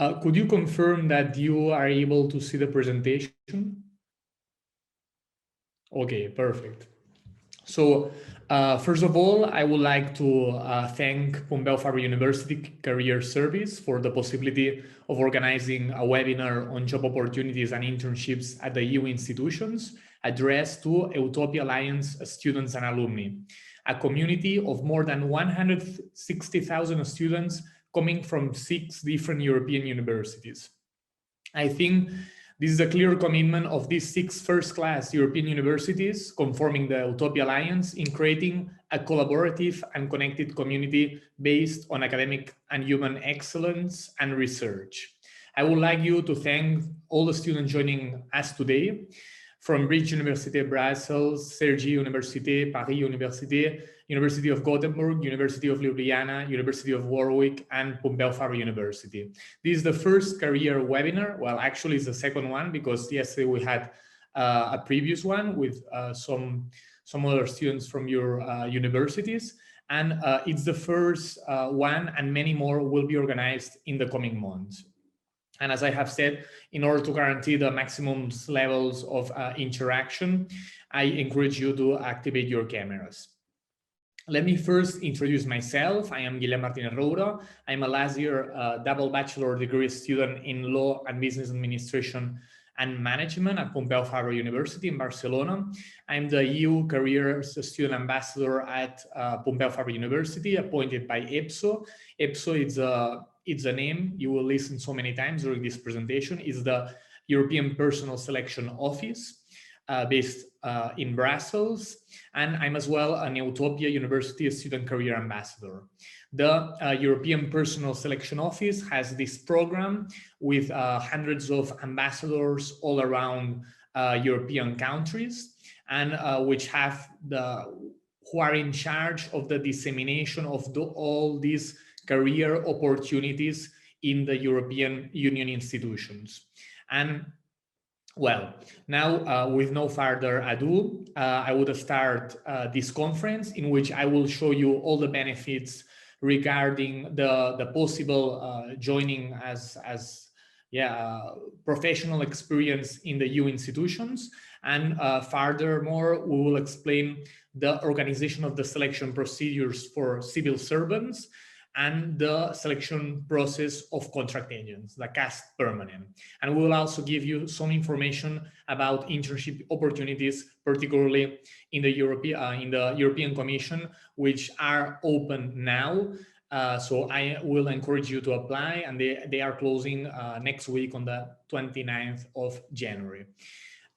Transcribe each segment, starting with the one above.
Could you confirm that you are able to see the presentation? Okay, perfect. So first of all, I would like to thank Pompeu Fabra University Career Service for the possibility of organizing a webinar on job opportunities and internships at the EU institutions addressed to Eutopia Alliance students and alumni, a community of more than 160,000 students coming from 6 different European universities. I think this is a clear commitment of these 6 first-class European universities conforming the Eutopia Alliance in creating a collaborative and connected community based on academic and human excellence and research. I would like you to thank all the students joining us today from Bridge University Brussels, Cergy University, Paris University, University of Gothenburg, University of Ljubljana, University of Warwick, and Pompeu Fabra University. This is the first career webinar. Well, actually it's the second one because yesterday we had a previous one with some other students from your universities. And it's the first one, and many more will be organized in the coming months. And as I have said, in order to guarantee the maximum levels of interaction, I encourage you to activate your cameras. Let me first introduce myself. I am Guillem Martínez. I'm a last year double bachelor degree student in Law and Business Administration and Management at Pompeu Fabra University in Barcelona. I'm the EU Careers Student Ambassador at Pompeu Fabra University, appointed by Epso. Epso it's a name you will listen so many times during this presentation. It's the European Personal Selection Office based in Brussels. And I'm as well an Eutopia University Student Career Ambassador. The European Personal Selection Office has this program with hundreds of ambassadors all around European countries, and who are in charge of the dissemination of all these career opportunities in the European Union institutions. And well, now with no further ado, I would start this conference in which I will show you all the benefits regarding the possible joining as professional experience in the EU institutions. And furthermore, we will explain the organization of the selection procedures for civil servants and the selection process of contract agents, the CAST permanent. And we will also give you some information about internship opportunities, particularly in the European Commission, which are open now. So I will encourage you to apply, and they are closing next week on the 29th of January.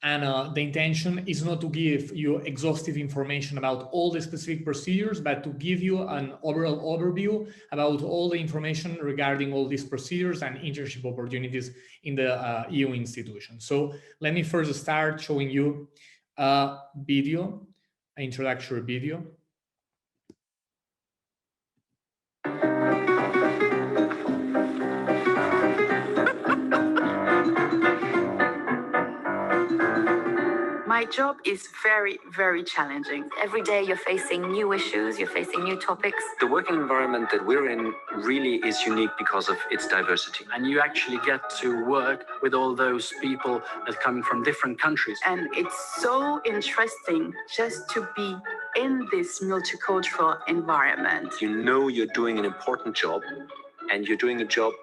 And the intention is not to give you exhaustive information about all the specific procedures, but to give you an overall overview about all the information regarding all these procedures and internship opportunities in the EU institution. So let me first start showing you a video, an introductory video. My job is very, very challenging. Every day you're facing new issues, you're facing new topics. The working environment that we're in really is unique because of its diversity. And you actually get to work with all those people that come from different countries. And it's so interesting just to be in this multicultural environment. You know you're doing an important job, and you're doing a job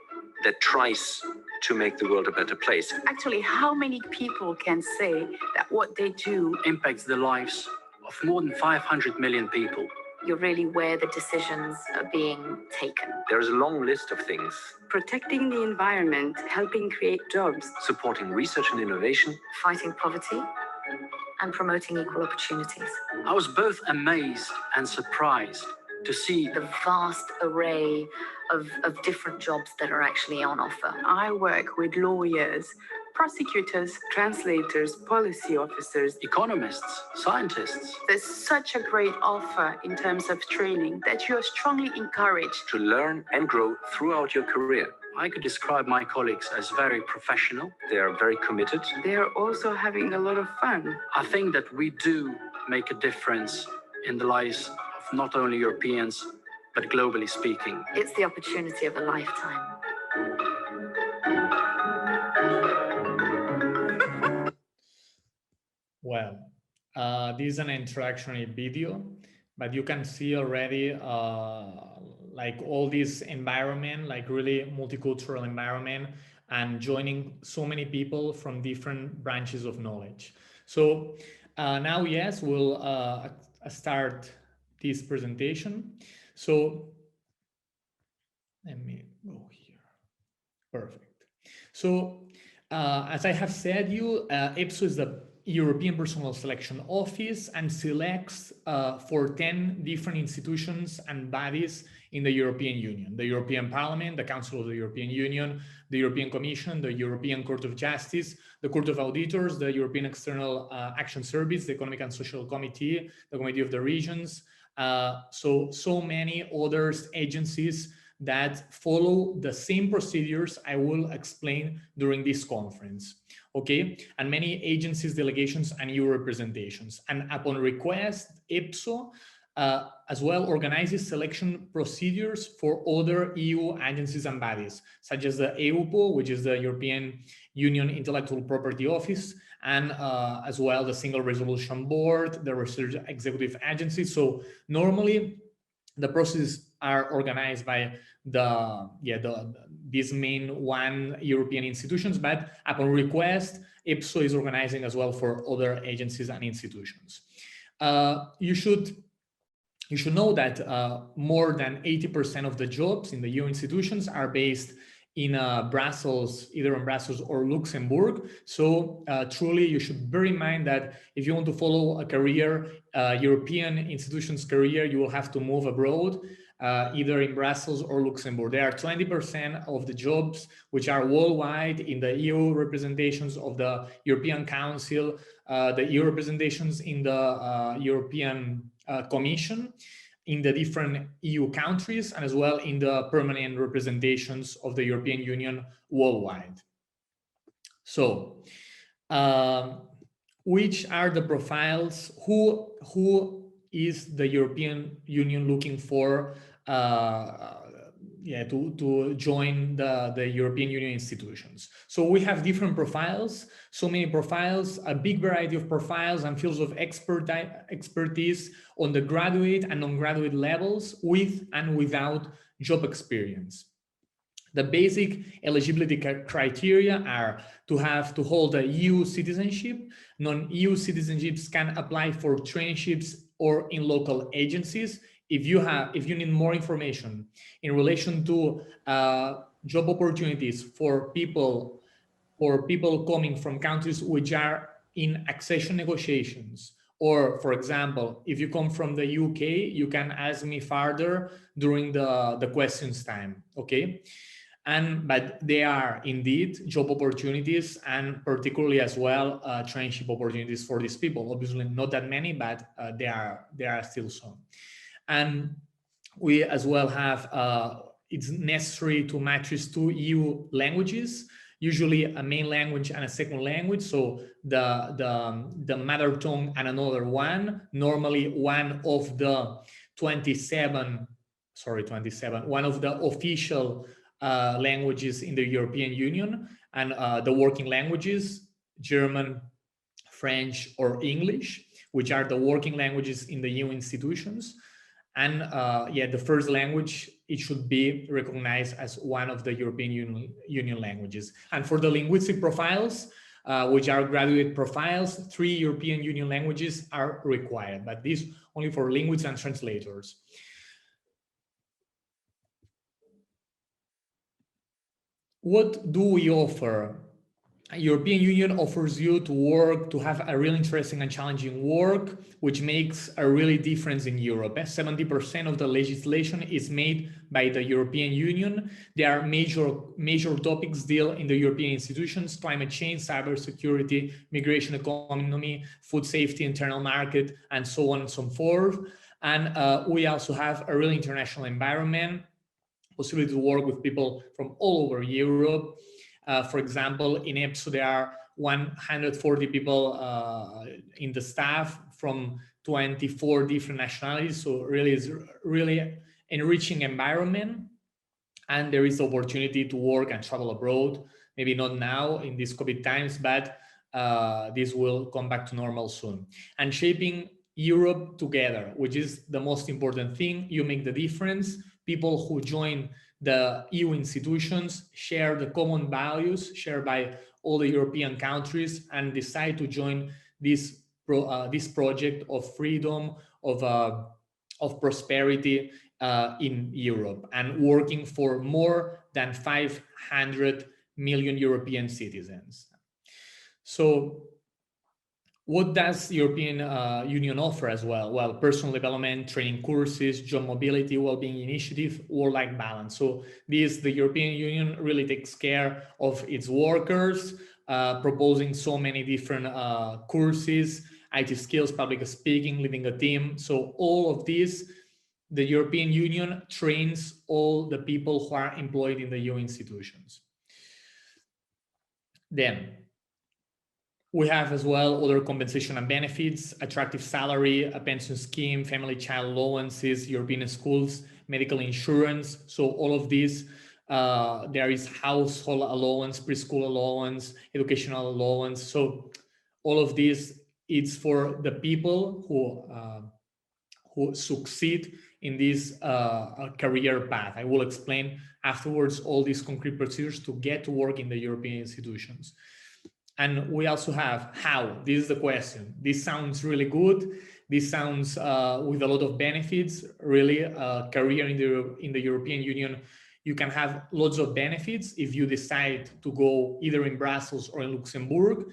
that tries to make the world a better place. Actually, how many people can say that what they do impacts the lives of more than 500 million people? You're really where the decisions are being taken. There's a long list of things. Protecting the environment, helping create jobs, supporting research and innovation, fighting poverty, and promoting equal opportunities. I was both amazed and surprised to see the vast array of different jobs that are actually on offer. I work with lawyers, prosecutors, translators, policy officers, economists, scientists. There's such a great offer in terms of training that you are strongly encouraged to learn and grow throughout your career. I could describe my colleagues as very professional. They are very committed. They are also having a lot of fun. I think that we do make a difference in the lives of not only Europeans, but globally speaking. It's the opportunity of a lifetime. This is an introductory video, but you can see already like all this environment, like really multicultural environment, and joining so many people from different branches of knowledge. So now, yes, we'll start this presentation. So let me go here. Perfect. So as I have said, EPSO is the European Personal Selection Office and selects for 10 different institutions and bodies in the European Union: the European Parliament, the Council of the European Union, the European Commission, the European Court of Justice, the Court of Auditors, the European External Action Service, the Economic and Social Committee, the Committee of the Regions, so many other agencies that follow the same procedures I will explain during this conference. Okay, and many agencies, delegations, and EU representations. And upon request, EPSO as well organizes selection procedures for other EU agencies and bodies, such as the EUPO, which is the European Union Intellectual Property Office, and as well the Single Resolution Board, the Research Executive Agency. So normally the processes are organized by these main one European institutions, but upon request, EPSO is organizing as well for other agencies and institutions. You should know that more than 80% of the jobs in the EU institutions are based in Brussels, either in Brussels or Luxembourg. So truly, you should bear in mind that if you want to follow a career, European institutions career, you will have to move abroad, either in Brussels or Luxembourg. There are 20% of the jobs which are worldwide in the EU representations of the European Council, the EU representations in the European Commission, in the different EU countries, and as well in the permanent representations of the European Union worldwide. So, which are the profiles? Who is the European Union looking for to join the European Union institutions? So we have different profiles, so many profiles, a big variety of profiles and fields of expertise on the graduate and non-graduate levels, with and without job experience. The basic eligibility criteria are to hold a EU citizenship. Non-EU citizenships can apply for traineeships or in local agencies. If you need more information in relation to job opportunities for people coming from countries which are in accession negotiations, or for example, if you come from the UK, you can ask me further during the questions time, okay? But they are indeed job opportunities, and particularly as well traineeship opportunities for these people. Obviously not that many, but there are still some. And we as well have, it's necessary to matrix 2 EU languages, usually a main language and a second language. So the mother tongue and another one, normally one of the 27, one of the official languages in the European Union, and the working languages, German, French, or English, which are the working languages in the EU institutions. And the first language, it should be recognized as one of the European Union languages. And for the linguistic profiles, which are graduate profiles, 3 European Union languages are required, but this only for linguists and translators. What do we offer? European Union offers you to have a really interesting and challenging work, which makes a really difference in Europe. 70% of the legislation is made by the European Union. There are major topics deal in the European institutions: climate change, cybersecurity, migration, economy, food safety, internal market, and so on and so forth. And we also have a really international environment, possibility to work with people from all over Europe. For example, in EPSO, there are 140 people in the staff from 24 different nationalities. So really, it's really enriching environment. And there is opportunity to work and travel abroad. Maybe not now in these COVID times, but this will come back to normal soon. And shaping Europe together, which is the most important thing. You make the difference. People who join the EU institutions share the common values shared by all the European countries and decide to join this project of freedom, of prosperity in Europe, and working for more than 500 million European citizens. So what does the European Union offer as well? Well, personal development, training courses, job mobility, well-being initiative, work-life balance. So the European Union really takes care of its workers, proposing so many different courses, IT skills, public speaking, leading a team. So all of this, the European Union trains all the people who are employed in the EU institutions. Then we have as well other compensation and benefits, attractive salary, a pension scheme, family child allowances, European schools, medical insurance. So all of these, there is household allowance, preschool allowance, educational allowance. So all of this, it's for the people who succeed in this career path. I will explain afterwards all these concrete procedures to get to work in the European institutions. And we also have how. This is the question. This sounds really good. This sounds with a lot of benefits. Really, career in the European Union, you can have lots of benefits if you decide to go either in Brussels or in Luxembourg.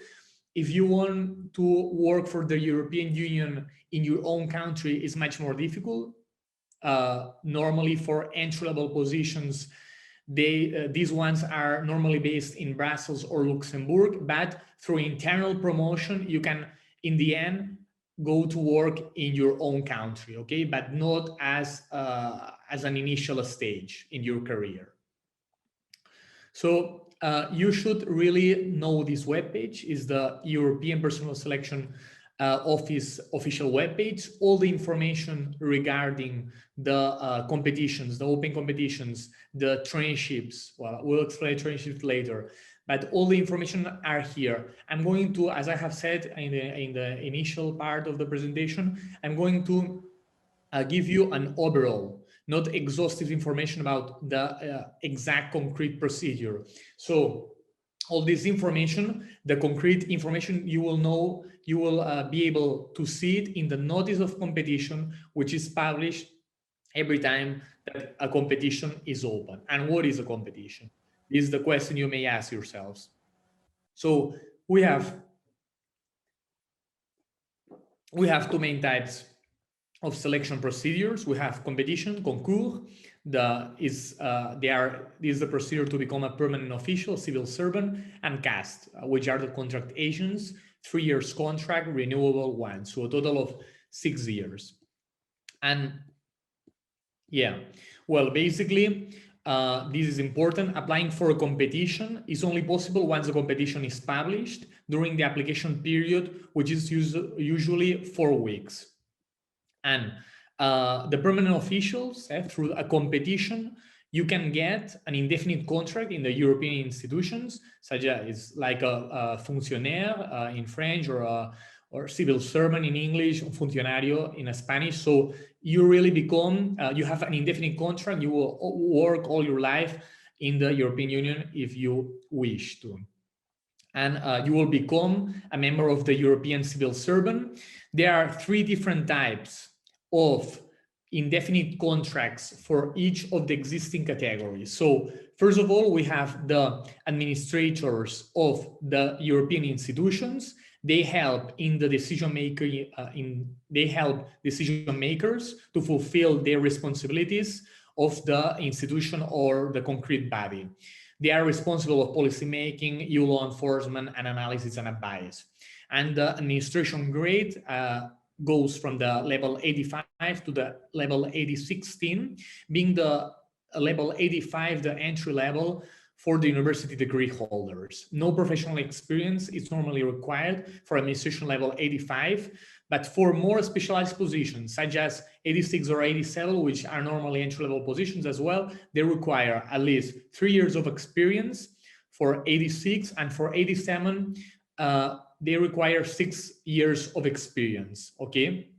If you want to work for the European Union in your own country, it's much more difficult. Normally, for entry-level positions, these ones are normally based in Brussels or Luxembourg, but through internal promotion, you can, in the end, go to work in your own country, okay? But not as an initial stage in your career. So you should really know this webpage is the European Personal Selection Office official webpage. All the information regarding the competitions, the open competitions, the traineeships. Well, we'll explain traineeships later, but all the information are here. I'm going to, as I have said in the initial part of the presentation, I'm going to give you an overall, not exhaustive information about the exact concrete procedure. So all this information, the concrete information, you will know, you will be able to see it in the notice of competition, which is published every time that a competition is open. And what is a competition? This is the question you may ask yourselves. So we have two main types of selection procedures. We have competition, concours. This is the procedure to become a permanent official, civil servant, and caste, which are the contract agents, 3 years contract, renewable one, so a total of 6 years. And yeah, well, basically, this is important. Applying for a competition is only possible once the competition is published during the application period, which is usually 4 weeks. And the permanent officials, through a competition, you can get an indefinite contract in the European institutions, such as like a fonctionnaire in French, or civil servant in English, or funcionario in Spanish. So you really become, you have an indefinite contract. You will work all your life in the European Union if you wish to. And you will become a member of the European civil servant. There are 3 different types of indefinite contracts for each of the existing categories. So first of all, we have the administrators of the European institutions. They help in the decision making. They help decision makers to fulfill their responsibilities of the institution or the concrete body. They are responsible of policy making, EU law enforcement, and analysis and advice. And the administration grade goes from the level 85 to the level 8016, being the level 85 the entry level for the university degree holders. No professional experience is normally required for administration level 85, but for more specialized positions such as 86 or 87, which are normally entry-level positions as well, they require at least 3 years of experience for 86, and for 87, they require 6 years of experience, okay?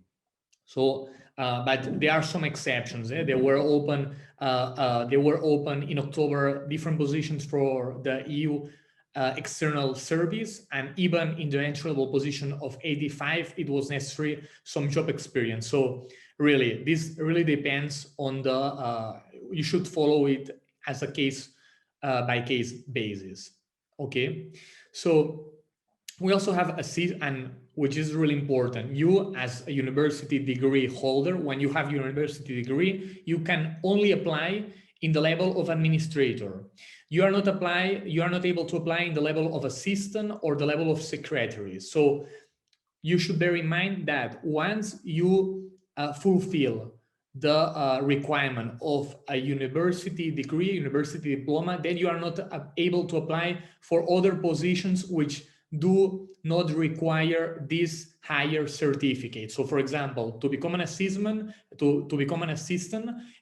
So, but there are some exceptions. They were open in October, different positions for the EU external service, and even in the entry-level position of 85, it was necessary some job experience. So really, this really depends on the, you should follow it as a case by case basis, okay? So we also have a seat, and which is really important. You as a university degree holder, when you have your university degree, you can only apply in the level of administrator. You are not able to apply in the level of assistant or the level of secretary. So you should bear in mind that once you fulfill the requirement of a university degree, university diploma, then you are not able to apply for other positions which do not require this higher certificate. So for example, to become an assistant,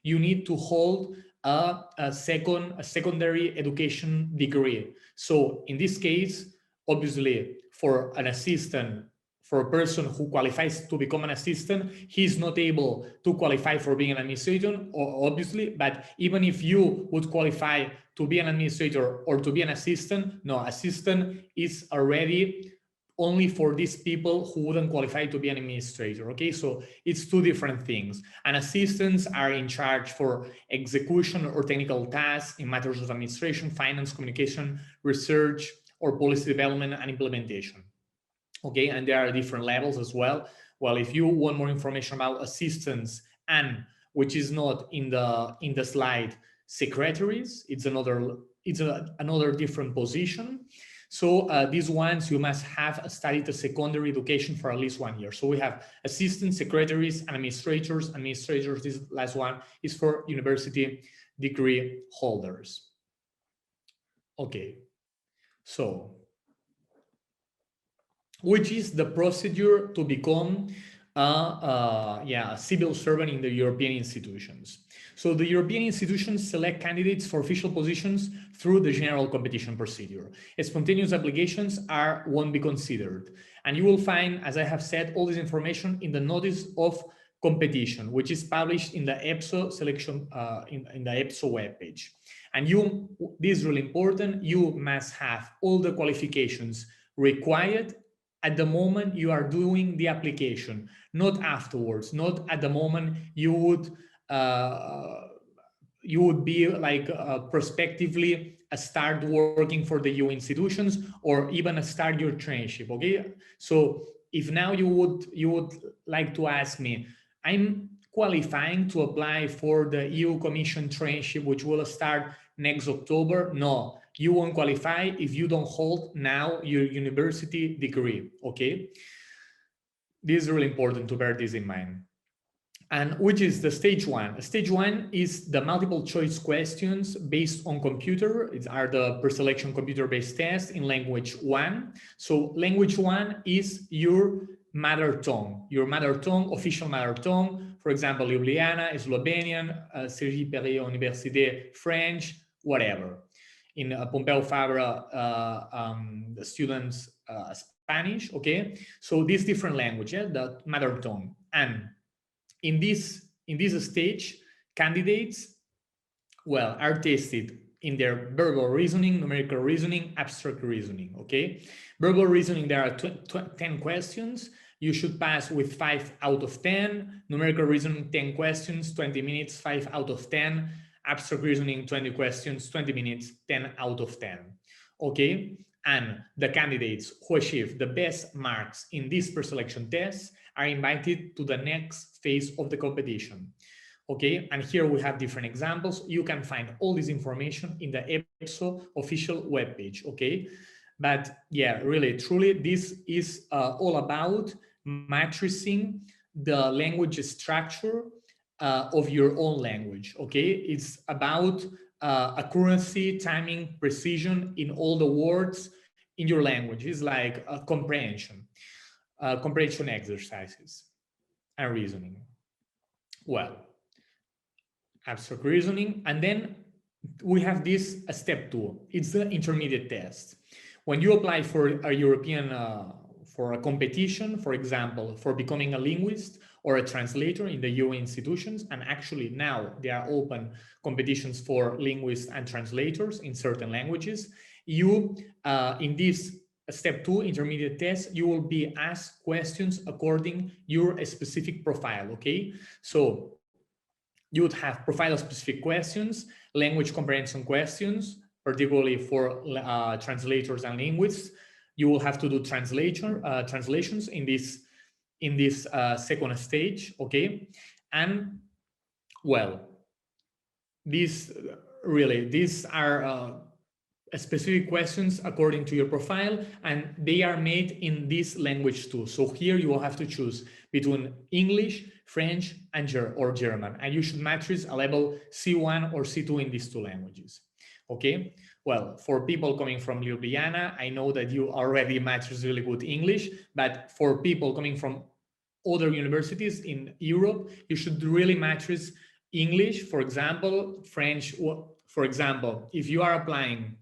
you need to hold a secondary education degree. So in this case, obviously for an assistant, for a person who qualifies to become an assistant, he's not able to qualify for being an administrator, obviously, but even if you would qualify to be an administrator or to be an assistant, no, assistant is already only for these people who wouldn't qualify to be an administrator, okay? So it's two different things. And assistants are in charge for execution or technical tasks in matters of administration, finance, communication, research, or policy development and implementation. Okay, and there are different levels as well. Well, if you want more information about assistants, and which is not in the slide, secretaries, it's another different position. So these ones you must have studied a secondary education for at least 1 year. So we have assistants, secretaries, and administrators. Administrators, this last one is for university degree holders. Okay, so which is the procedure to become a civil servant in the European institutions. So the European institutions select candidates for official positions through the general competition procedure. Spontaneous applications won't be considered. And you will find, as I have said, all this information in the notice of competition, which is published in the Epso selection, in the Epso webpage. And this is really important, you must have all the qualifications required at the moment you are doing the application, not afterwards, not at the moment you would be like prospectively start working for the EU institutions, or even start your traineeship. Okay, so if now you would like to ask me, I'm qualifying to apply for the EU Commission traineeship, which will start next October. No, you won't qualify if you don't hold now your university degree, okay? This is really important to bear this in mind. And which is the stage one? Stage one is the multiple choice questions based on computer. It are the pre-selection computer-based tests in language one. So language one is your mother tongue, official mother tongue. For example, Ljubljana, Slovenian, Sergi Perret Université, French, whatever. In Pompeu Fabra, the students Spanish, okay? So these different languages, the mother tongue. And in this stage, candidates, well, are tested in their verbal reasoning, numerical reasoning, abstract reasoning, okay? Verbal reasoning, there are 10 questions. You should pass with 5 out of 10. Numerical reasoning, 10 questions, 20 minutes, 5 out of 10. Abstract reasoning, 20 questions, 20 minutes, 10 out of 10, okay? And the candidates who achieve the best marks in this pre-selection test are invited to the next phase of the competition, okay? And here we have different examples. You can find all this information in the Epso official webpage, okay? But yeah, really, truly, this is all about matrixing the language structure of your own language, okay? It's about accuracy, timing, precision in all the words in your language. It's like a comprehension exercises and reasoning. Well, abstract reasoning, and then we have this step 2. It's the intermediate test. When you apply for a European for a competition, for example, for becoming a linguist or a translator in the EU institutions. And actually now they are open competitions for linguists and translators in certain languages. You, in this step 2 intermediate test, you will be asked questions according your specific profile, okay? So you would have profile-specific questions, language comprehension questions, particularly for translators and linguists. You will have to do translations in this second stage, okay? And well, these are specific questions according to your profile, and they are made in this language too. So here you will have to choose between English, French, and German, and you should matrice a level C1 or C2 in these two languages. Okay, well, for people coming from Ljubljana, I know that you already matrice really good English, but for people coming from other universities in Europe, you should really matrice English, for example, French. For example, if you are applying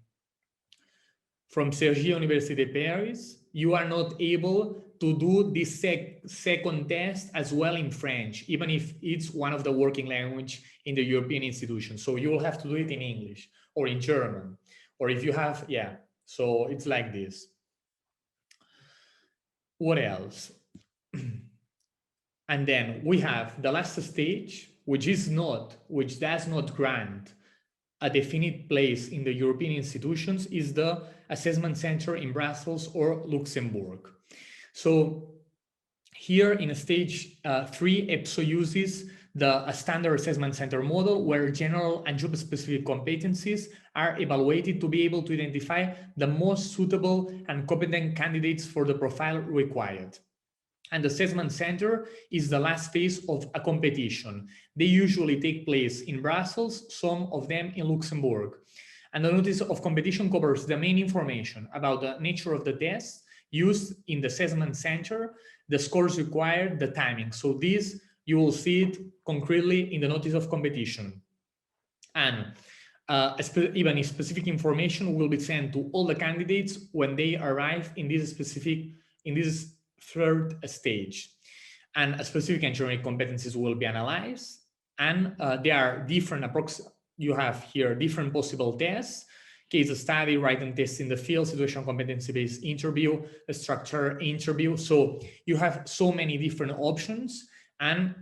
from Cergy Université Paris, you are not able to do this second test as well in French, even if it's one of the working language in the European institution. So you will have to do it in English or in German, or if you have, yeah, so it's like this. What else? And then we have the last stage, which does not grant a definite place in the European institutions, is the assessment center in Brussels or Luxembourg. So here in stage 3, EPSO uses a standard assessment center model where general and job-specific competencies are evaluated to be able to identify the most suitable and competent candidates for the profile required. And the assessment center is the last phase of a competition. They usually take place in Brussels, some of them in Luxembourg. And the notice of competition covers the main information about the nature of the test used in the assessment center, the scores required, the timing. So this, you will see it concretely in the notice of competition. And even if specific information will be sent to all the candidates when they arrive in this third stage. And specific engineering competencies will be analyzed. And there are different you have here different possible tests: case study, writing tests in the field, situational competency-based interview, a structured interview. So you have so many different options. And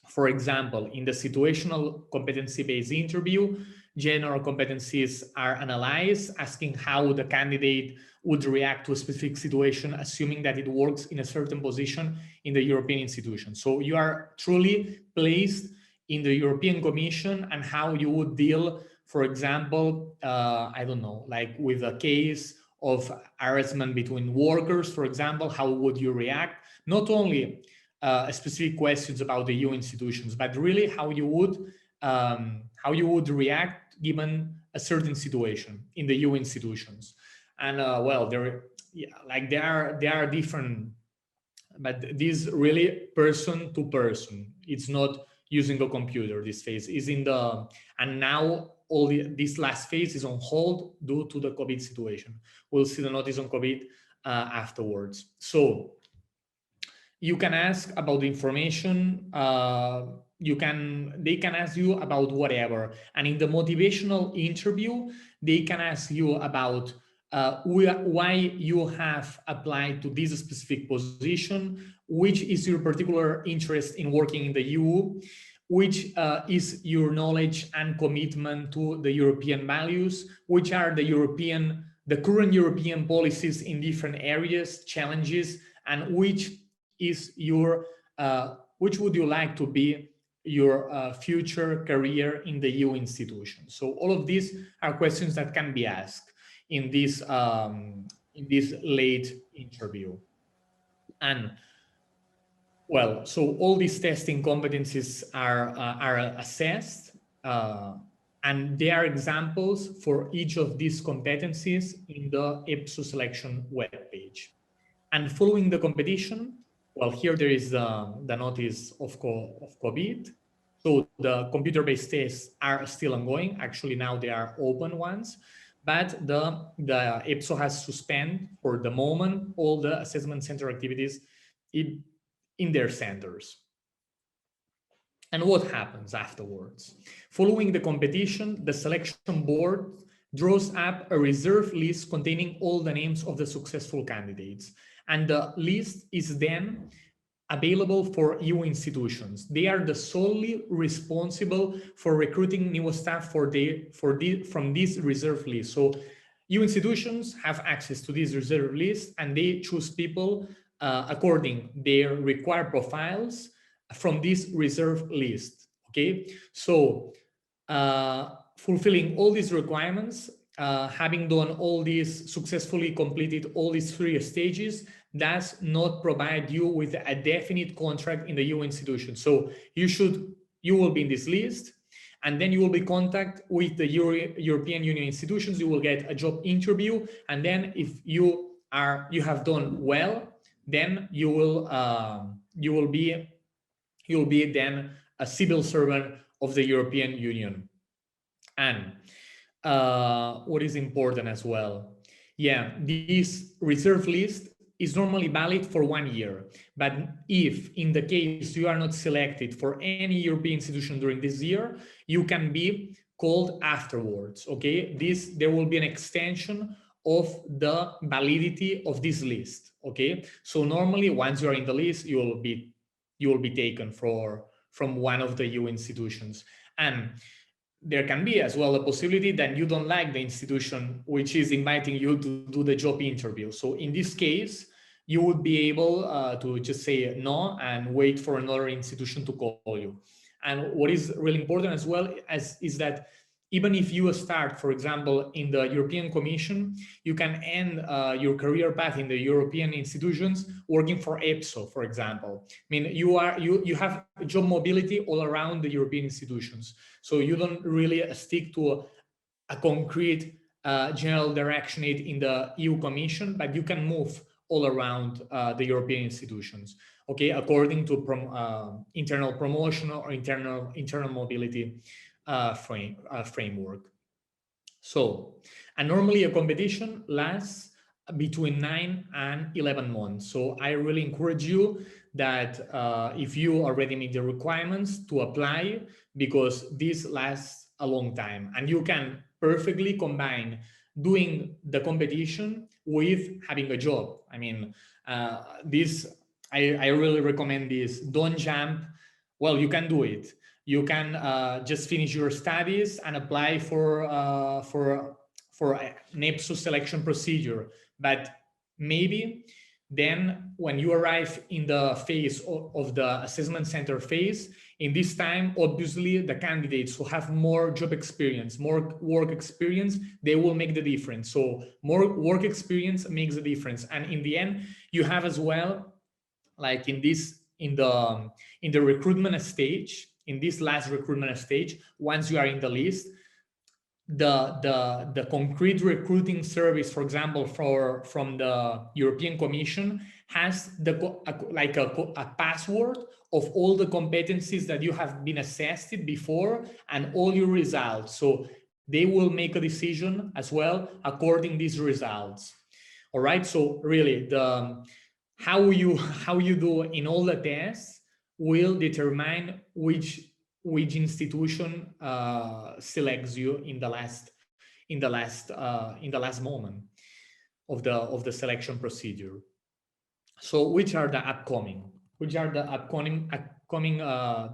for example, in the situational competency-based interview, general competencies are analyzed, asking how the candidate would react to a specific situation, assuming that it works in a certain position in the European institution. So you are truly placed in the European Commission and how you would deal, for example, I don't know, like with a case of harassment between workers, for example, how would you react? Not only specific questions about the EU institutions, but really how you would react given a certain situation in the EU institutions. And well, there are different, but this really person to person. It's not using a computer. This phase is and now this last phase is on hold due to the COVID situation. We'll see the notice on COVID afterwards. So you can ask about the information. They can ask you about whatever. And in the motivational interview, they can ask you about why you have applied to this specific position, which is your particular interest in working in the EU, which is your knowledge and commitment to the European values, which are the current European policies in different areas, challenges, and which would you like to be your future career in the EU institution. So all of these are questions that can be asked in this late interview. And well, so all these testing competencies are assessed, and there are examples for each of these competencies in the EPSO selection webpage. And following the competition, well, here there is the notice of COVID. So the computer-based tests are still ongoing. Actually, now they are open ones, but the EPSO has suspended for the moment all the assessment center activities in their centers. And what happens afterwards? Following the competition, the selection board draws up a reserve list containing all the names of the successful candidates. And the list is then available for EU institutions. They are the solely responsible for recruiting new staff from this reserve list. So EU institutions have access to this reserve list, and they choose people according their required profiles from this reserve list. Okay, so fulfilling all these requirements, having done all these, successfully completed all these 3 stages, does not provide you with a definite contract in the EU institution. So you will be in this list, and then you will be contacted with the European Union institutions. You will get a job interview, and then if you have done well, then you will be then a civil servant of the European Union. And what is important as well, this reserve list is normally valid for 1 year, but if in the case you are not selected for any European institution during this year, you can be called afterwards. Okay, there will be an extension of the validity of this list. Okay, so normally once you are in the list, you will be taken from one of the EU institutions. And there can be as well a possibility that you don't like the institution which is inviting you to do the job interview. So in this case, you would be able to just say no and wait for another institution to call you. And what is really important as well is that even if you start, for example, in the European Commission, you can end your career path in the European institutions working for EPSO, for example. I mean, you have job mobility all around the European institutions. So you don't really stick to a concrete general directionate in the EU Commission, but you can move all around the European institutions, okay, according to internal promotion or internal mobility framework. So, and normally a competition lasts between 9 and 11 months. So I really encourage you that if you already meet the requirements, to apply, because this lasts a long time, and you can perfectly combine doing the competition with having a job. I mean, I really recommend this. Don't jump. Well, you can do it. You can just finish your studies and apply for an EPSO selection procedure. But maybe then when you arrive in the phase of the assessment center phase, in this time, obviously the candidates who have more job experience, more work experience, they will make the difference. So more work experience makes a difference. And in the end, you have as well, like in the recruitment stage, in this last recruitment stage, once you are in the list, the concrete recruiting service, for example, from the European Commission, has a password of all the competencies that you have been assessed before and all your results. So they will make a decision as well according to these results. All right. So really, how you do in all the tests will determine which institution selects you in the last moment of the selection procedure. So which are the upcoming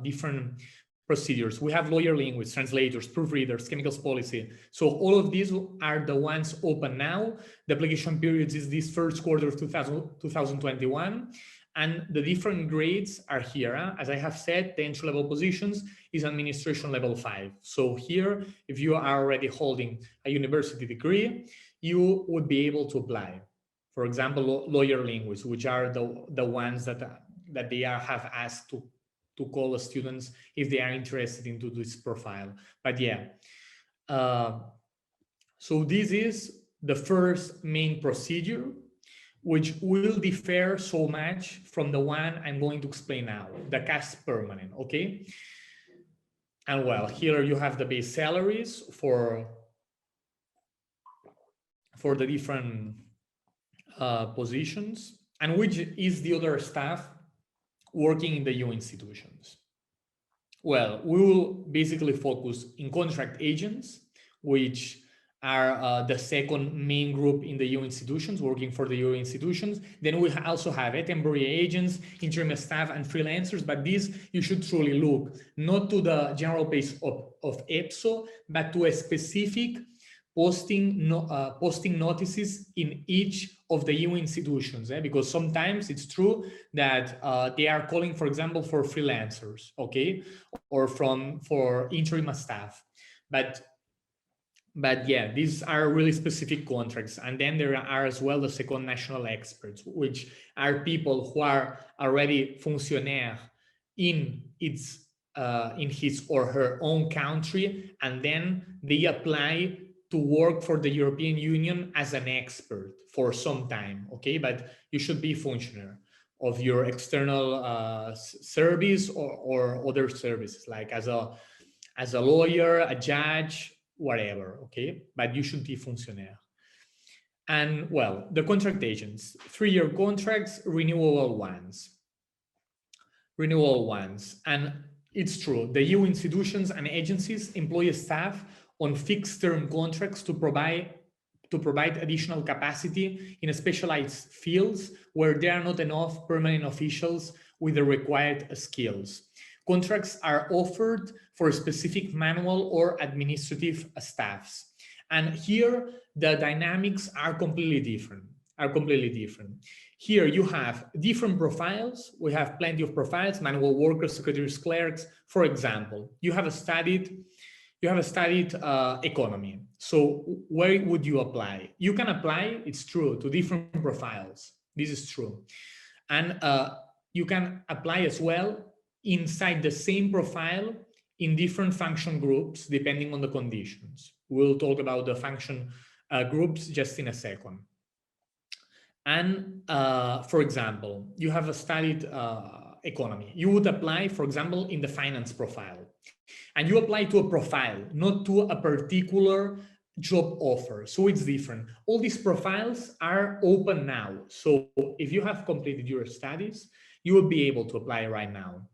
different procedures? We have lawyer linguists, translators, proofreaders, chemicals policy. So all of these are the ones open now. The application period is this first quarter of 2021. And the different grades are here. As I have said, the entry-level positions is administration level 5. So here, if you are already holding a university degree, you would be able to apply. For example, lawyer linguists, which are the ones that they have asked to call the students if they are interested into this profile. But yeah, so this is the first main procedure, which will differ so much from the one I'm going to explain now, the CAS permanent, okay? And well, here you have the base salaries for for the different positions, and which is the other staff working in the EU institutions. Well, we will basically focus in contract agents, which are the second main group in the EU institutions, working for the EU institutions. Then we also have temporary agents, interim staff, and freelancers, but these you should truly look not to the general page of Epso, but to a specific posting notices in each of the EU institutions, because sometimes it's true that they are calling, for example, for freelancers, okay, or for interim staff, but yeah, these are really specific contracts. And then there are as well the second national experts, which are people who are already fonctionnaire in his or her own country, and then they apply to work for the European Union as an expert for some time, okay? But you should be functionary of your external service or other services, like as a lawyer, a judge, whatever, okay? But you should be functionary. And well, the contract agents, 3-year contracts, renewable ones. And it's true, the EU institutions and agencies employ staff on fixed-term contracts to provide additional capacity in specialized fields where there are not enough permanent officials with the required skills. Contracts are offered for specific manual or administrative staffs. And here the dynamics are completely different. Here you have different profiles. We have plenty of profiles, manual workers, secretaries, clerks. For example, you have studied economy. So where would you apply? You can apply, it's true, to different profiles. This is true. And you can apply as well inside the same profile in different function groups, depending on the conditions. We'll talk about the function groups just in a second. And for example, you have studied economy. You would apply, for example, in the finance profile. And you apply to a profile, not to a particular job offer. So it's different. All these profiles are open now. So if you have completed your studies, you will be able to apply right now.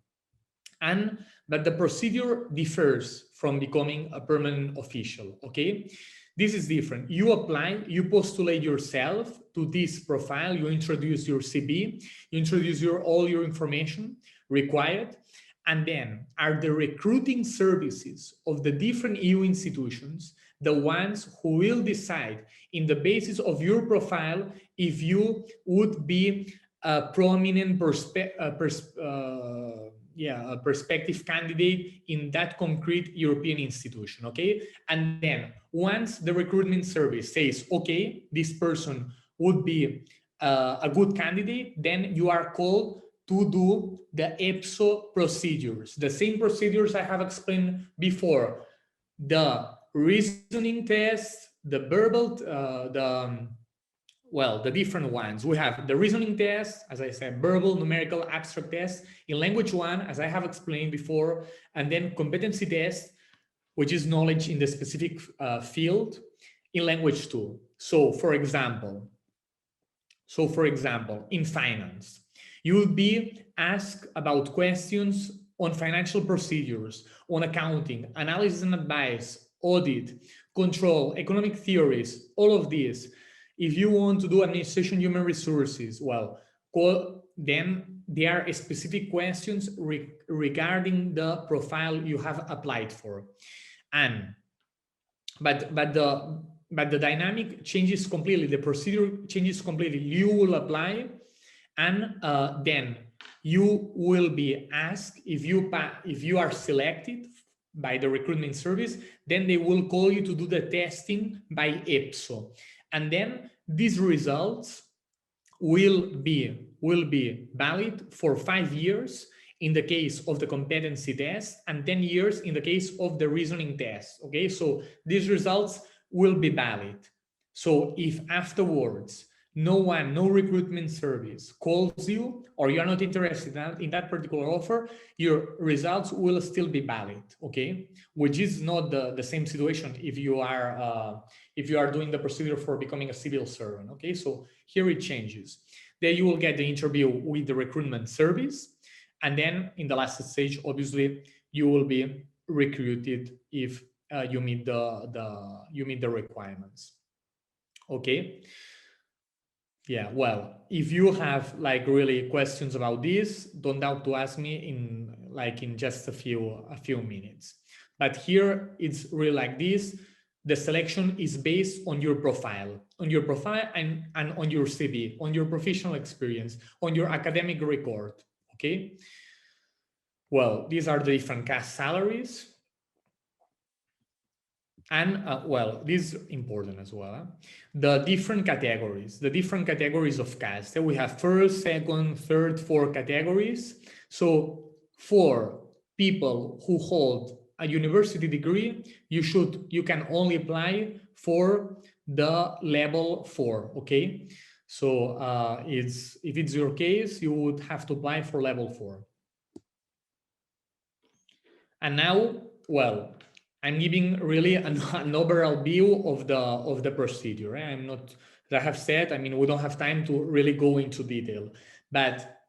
But the procedure differs from becoming a permanent official, okay? This is different. You apply, you postulate yourself to this profile, you introduce your CV, you introduce all your information required, and then are the recruiting services of the different EU institutions the ones who will decide in the basis of your profile if you would be a prominent perspective candidate in that concrete European institution, okay? And then once the recruitment service says, okay, this person would be a good candidate, then you are called to do the Epso procedures, the same procedures I have explained before, the reasoning test, the verbal, the different ones. We have the reasoning test, as I said, verbal, numerical, abstract test. In language one, as I have explained before, and then competency test, which is knowledge in the specific field, in language two. So for example, in finance, you will be asked about questions on financial procedures, on accounting, analysis and advice, audit, control, economic theories, all of these. If you want to do administration, human resources, well, then there are specific questions regarding the profile you have applied for. But the dynamic changes completely. The procedure changes completely. You will apply, and then you will be asked if you are selected by the recruitment service. Then they will call you to do the testing by Epso. And then these results will be valid for 5 years in the case of the competency test and 10 years in the case of the reasoning test. Okay, so these results will be valid. So if afterwards no recruitment service calls you, or you're not interested in that particular offer, your results will still be valid, okay? Which is not the same situation if you are doing the procedure for becoming a civil servant, okay? So here it changes. Then you will get the interview with the recruitment service, and then in the last stage, obviously, you will be recruited if you meet the requirements, okay? Yeah, well, if you have like really questions about this, don't doubt to ask me in just a few minutes. But here it's really like this. The selection is based on your profile and on your CV, on your professional experience, on your academic record, okay? Well, these are the different cash salaries. And well, this is important as well. The different categories of caste. We have first, second, third, fourth categories. So for people who hold a university degree, you can only apply for the level 4. Okay, so if it's your case, you would have to apply for level 4. And now, well, I'm giving really an overall view of the procedure. I'm not, as I have said, I mean, we don't have time to really go into detail, but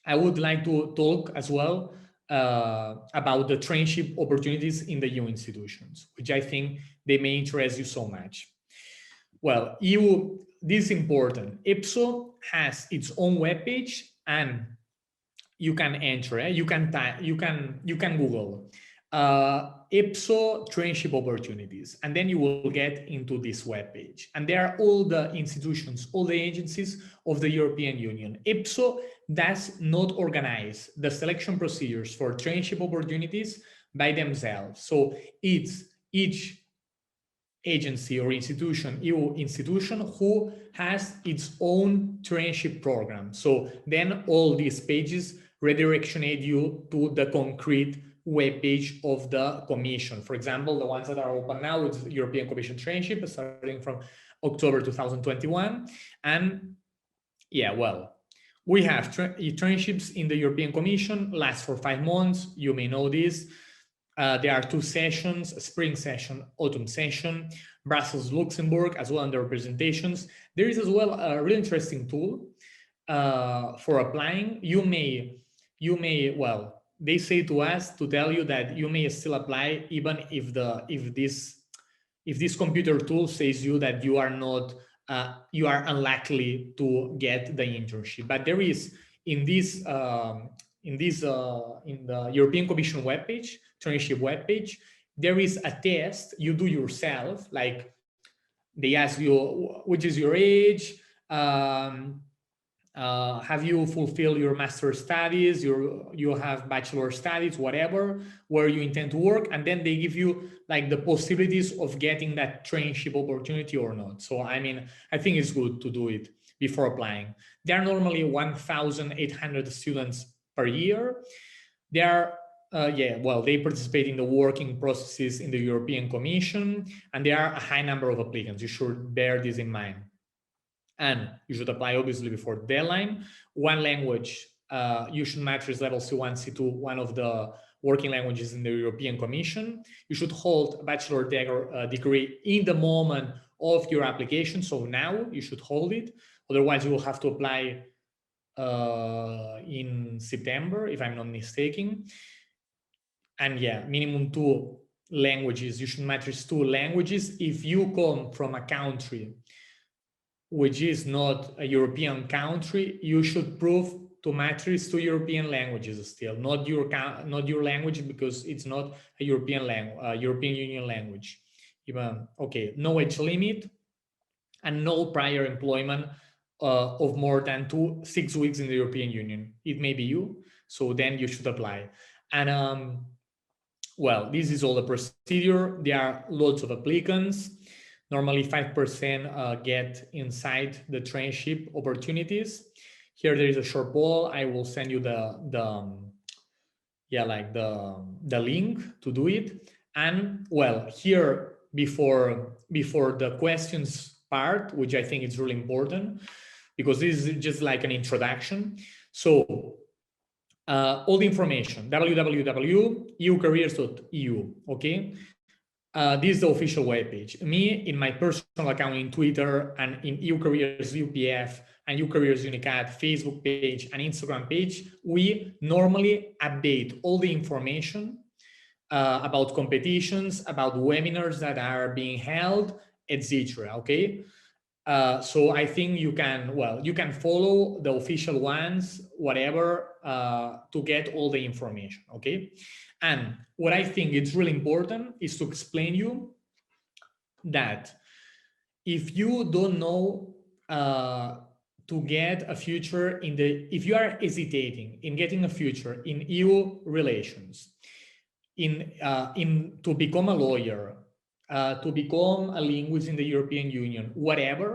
I would like to talk as well about the traineeship opportunities in the EU institutions, which I think they may interest you so much. Well, this is important. Epso has its own webpage, and you can enter. You can Google Epso Traineeship Opportunities, and then you will get into this webpage. And there are all the institutions, all the agencies of the European Union. Epso does not organize the selection procedures for traineeship opportunities by themselves. So it's each agency or institution, EU institution, who has its own traineeship program. So then all these pages redirectionate you to the concrete webpage of the Commission. For example, the ones that are open now is European Commission Traineeship, starting from October 2021. And yeah, well, we have traineeships in the European Commission, last for 5 months. You may know this. There are 2 sessions, a spring session, autumn session, Brussels, Luxembourg, as well, under representations. There is as well a really interesting tool for applying. You may, well, they say to us to tell you that you may still apply even if this computer tool says you that you are not you are unlikely to get the internship. But there is in the European Commission webpage, traineeship webpage, there is a test you do yourself. Like they ask you, which is your age? Have you fulfilled your master's studies? You have bachelor studies, whatever, where you intend to work, and then they give you like the possibilities of getting that traineeship opportunity or not. So I mean, I think it's good to do it before applying. There are normally 1,800 students per year. They participate in the working processes in the European Commission, and there are a high number of applicants. You should bear this in mind. And you should apply obviously before the deadline. One language, you should matric level C1, C2, one of the working languages in the European Commission. You should hold a bachelor degree in the moment of your application. So now you should hold it. Otherwise, you will have to apply in September, if I'm not mistaken. And yeah, minimum 2 languages. You should matric 2 languages. If you come from a country which is not a European country, you should prove to matric 2 European languages still, not your language, because it's not a European Union language. Even okay, no age limit, and no prior employment of more than 6 weeks in the European Union. It may be you, so then you should apply. And well, this is all the procedure. There are lots of applicants. Normally 5% get inside the traineeship opportunities. Here there is a short poll. I will send you the link to do it. And well, here before the questions part, which I think is really important, because this is just like an introduction. So all the information, www.eucareers.eu, okay? This is the official webpage. Me, in my personal account in Twitter and in EU Careers UPF and EU Careers UNICAT Facebook page and Instagram page, we normally update all the information about competitions, about webinars that are being held, etc. Okay. So I think you can, well, you can follow the official ones, whatever, to get all the information. Okay. And what I think is really important is to explain you that if you don't know to get a future in the, if you are hesitating in getting a future in EU relations, in to become a lawyer, to become a linguist in the European Union, whatever,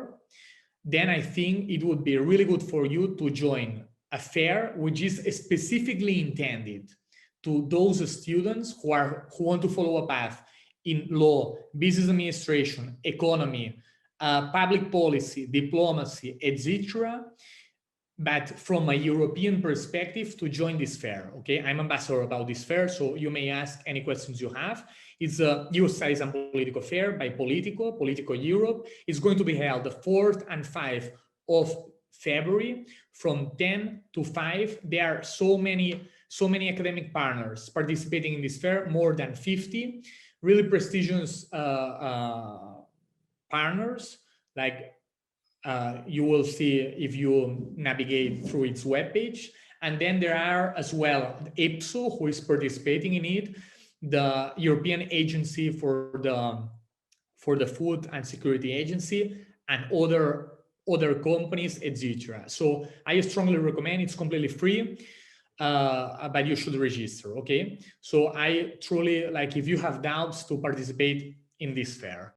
then I think it would be really good for you to join a fair which is specifically intended to those students who want to follow a path in law, business administration, economy, public policy, diplomacy, etc., but from a European perspective to join this fair. Okay, I'm ambassador about this fair, so you may ask any questions you have. It's a EU Studies and Political Fair by Politico Europe. It's going to be held the 4th and 5th of February from 10 to 5. There are so many academic partners participating in this fair, more than 50, really prestigious partners, like you will see if you navigate through its webpage. And then there are as well Epso, who is participating in it, the European Agency for the Food and Security Agency, and other companies, etc. So I strongly recommend. It's completely free, but you should register. Okay. So I truly, like, if you have doubts, to participate in this fair.